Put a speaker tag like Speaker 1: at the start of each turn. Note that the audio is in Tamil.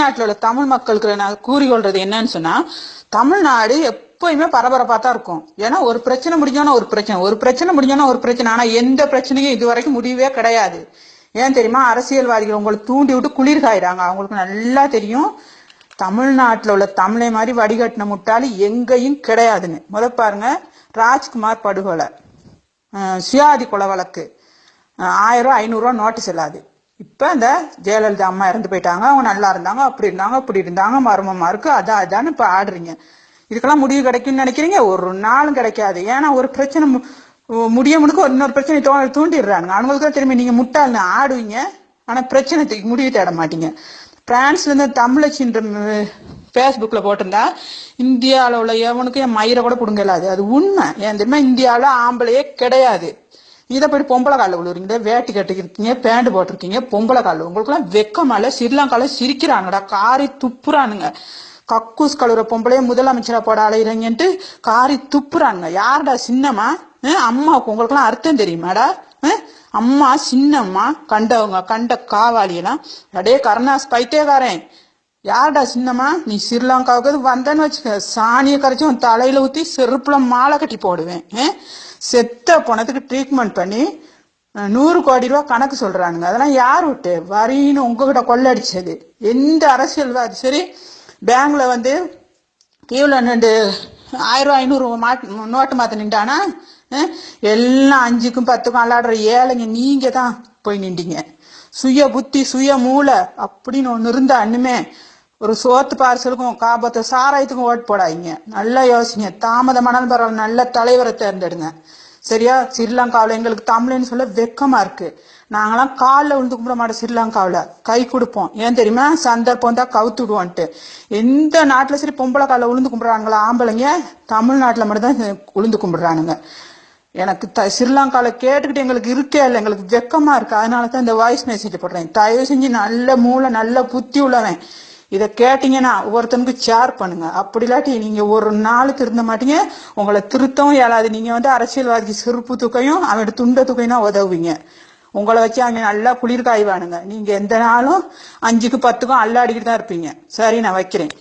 Speaker 1: தமிழ்நாட்டில் உள்ள தமிழ் மக்களுக்கு நான் கூறிக்கொள்றது என்னன்னு சொன்னா, தமிழ்நாடு எப்பயுமே பரபரப்பா தான் இருக்கும். ஏன்னா ஒரு பிரச்சனை முடிஞ்சோன்னா ஒரு பிரச்சனை முடிஞ்சோன்னா ஒரு பிரச்சனை. ஆனா எந்த பிரச்சனையும் இது வரைக்கும் முடியவே கிடையாது. ஏன் தெரியுமா? அரசியல்வாதிகள் உங்களை தூண்டி விட்டு குளிர் காயிறாங்க. அவங்களுக்கு நல்லா தெரியும் தமிழ்நாட்டில் உள்ள தமிழை மாதிரி வடிகட்டின முட்டாளி எங்கேயும் கிடையாதுன்னு. பாருங்க, ராஜ்குமார் படுகொலை, சுயாதி கொலை வழக்கு, 1000 500 நோட்டீஸ் இல்லாது. இப்ப இந்த ஜெயலலிதா அம்மா இறந்து போயிட்டாங்க, அவங்க நல்லா இருந்தாங்க, அப்படி இருந்தாங்க, மர்மமா இருக்கு, அதான்னு இப்ப ஆடுறீங்க. இதுக்கெல்லாம் முடிவு கிடைக்கும்னு நினைக்கிறீங்க? ஒரு நாளும் கிடைக்காது. ஏன்னா ஒரு பிரச்சனை முடிய முடுக்க இன்னொரு பிரச்சனை தூண்டிடுறாங்க. அவங்களுக்கு திரும்பி நீங்க முட்டாள்னு ஆடுவீங்க, ஆனா பிரச்சனை முடிவு தேட மாட்டீங்க. பிரான்ஸ்ல இருந்து தமிழச்சின்ற பேஸ்புக்ல போட்டிருந்தா இந்தியாவில் உள்ள எவனுக்கு என் மயிரை கூட பிடுங்க இல்லாது. அது உண்மை. ஏன் தெரியுமா? இந்தியாவில் ஆம்பளையே கிடையாது. இதை போய் பொம்பளை காலில் விழுறீங்க, வேட்டி கட்டிருக்கீங்க, பேண்ட் போட்டிருக்கீங்க, பொம்பளை காலில். உங்களுக்கு எல்லாம் வெக்கமால ஸ்ரீலங்கால சிரிக்கிறாங்கடா, காரி துப்புறானுங்க. கக்கூஸ் கழுவுற பொம்பளையே முதலமைச்சரா போட அலையிறீங்கன்ட்டு காரி துப்புறானுங்க. யாருடா சின்னம்மா? அம்மாவுக்கு உங்களுக்கு எல்லாம் அர்த்தம் தெரியுமாடா? அம்மா சின்னம்மா கண்ட காவாலியெல்லாம் அடே கருணாஸ் பைத்தியக்காரன். யாருடா சின்னம்மா? நீ ஸ்ரீலங்காவுக்கு வந்தேன்னு வச்சுக்க, சாணியை கரைச்சி உன் தலையில ஊத்தி செருப்புல மாலை கட்டி போடுவேன். செத்த பணத்துக்கு ட்ரீட்மெண்ட் பண்ணி 100 கோடி ரூபாய் கணக்கு சொல்றானுங்க. அதெல்லாம் யார் விட்டு வரின்னு உங்ககிட்ட கொள்ளடிச்சது? எந்த அரசியல்வாதி சரி பேங்க்ல வந்து கீழே 1000 500 நோட்டு மாத்த நின்றானா? எல்லாம் 5க்கும் 10க்கும் அல்லாடுற ஏழைங்க நீங்க தான் போய் நின்றீங்க. சுய புத்தி சுய மூளை அப்படின்னு ஒண்ணு இருந்தா இன்னுமே ஒரு சோத்து பார்சலுக்கும் காபத்தை சாராயத்துக்கும் ஓட்டு போடாதீங்க. நல்லா யோசிங்க. தாமதமானாலும் பரவாயில்ல, நல்ல தலைவரை தேர்ந்தெடுங்க. சரியா? ஸ்ரீலங்காவில் எங்களுக்கு தமிழ்னு சொல்ல வெக்கமா இருக்கு. நாங்களாம் காலில் விழுந்து கும்பிட மாட்டோம். ஸ்ரீலங்காவில் கை கொடுப்போம். ஏன் தெரியுமா? சந்தர்ப்பம் தான் கவுத்து விடுவோன்ட்டு. எந்த நாட்டுல சரி பொம்பளை காலில் விழுந்து கும்பிடுறாங்களா ஆம்பளைங்க? தமிழ்நாட்டுல மட்டும்தான் விழுந்து கும்பிடுறானுங்க. எனக்கு ஸ்ரீலங்கால கேட்டுக்கிட்டு எங்களுக்கு இருக்கே இல்லை, எங்களுக்கு வெக்கமா இருக்கு. அதனாலதான் இந்த வாய்ஸ் மெசேஜ் போடுறேன். தயவு செஞ்சு நல்ல மூளை நல்ல புத்தி உள்ளவன் இதை கேட்டீங்கன்னா ஒவ்வொருத்தனுக்கு ஷேர் பண்ணுங்க. அப்படி இல்லாட்டி நீங்க ஒரு நாள் திருந்த மாட்டீங்க, உங்களை திருத்தவும் இயலாது. நீங்க வந்து அரசியல்வாதிக்கு செருப்பு தூக்கையும் அவன் துண்ட தூக்கையும் தான் உதவுவீங்க. உங்களை வச்சு அவங்க நல்லா குளிர் காய்வானுங்க. நீங்க எந்த நாளும் 5க்கும் 10க்கும் அல்லாடிக்கிட்டு தான் இருப்பீங்க. சரி, நான் வைக்கிறேன்.